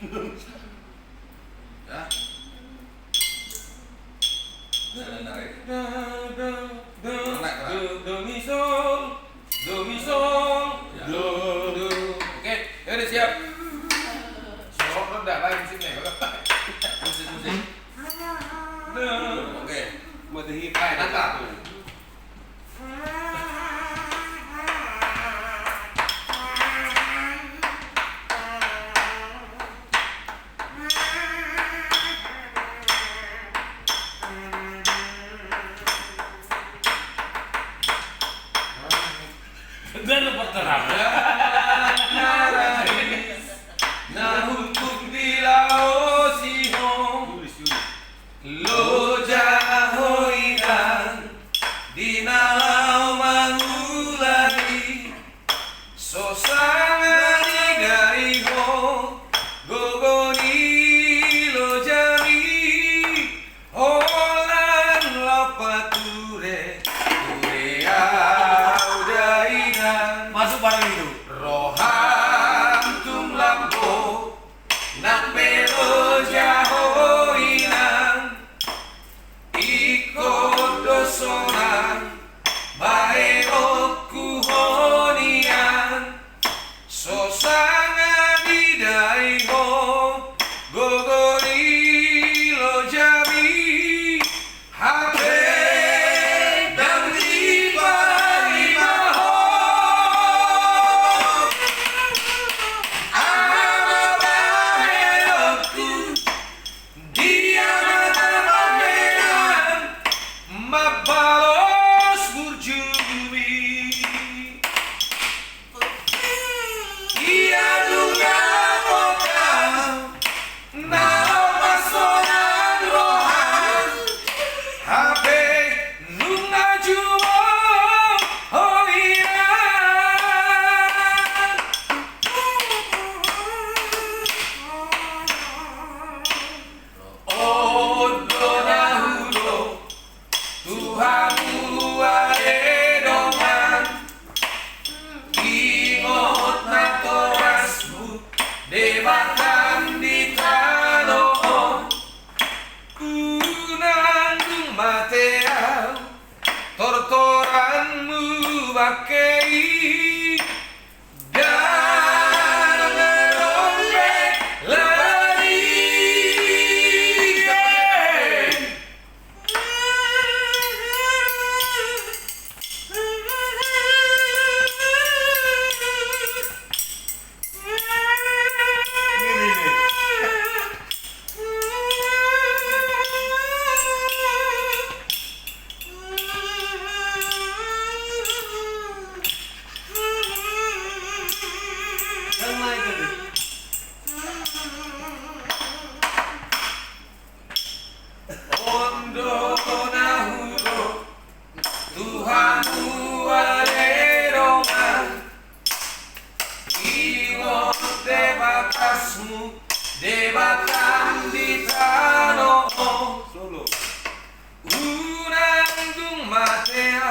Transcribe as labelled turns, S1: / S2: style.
S1: Ya. Dalan Narais.
S2: Do mi sol, do. Oke, ya udah siap. Sorok rendah lagi musiknya,
S1: Musik. Oke.
S2: Buat hipai
S1: Tangkap.
S2: Dan berterang. Narais, nahuntuk di lao sihong, lo jahoinan di nao mangulai, so sangat digai ho, gogoni lo jami, holan lapature,
S3: Masuk barang itu.
S2: rohan tum lampo nak pelo jahoinan ikut dosonan baero kuhonian so sangat didai ho gogori lo jami hape dan riba ho ababaheroku dia mata medan mabalos burjumi ia duga pokal nao pasonan rohan habe nunga juo hoiran odo nahudo Tuhanmu aredoman ingot na torasmu debatan di tanoon unang mateau tortoranmu bakei dan ngerombe lari Ondo nahudo Tuhanmu aredoman ingot debatasmu debatan di tanoon
S3: Solo.
S2: unang dung matea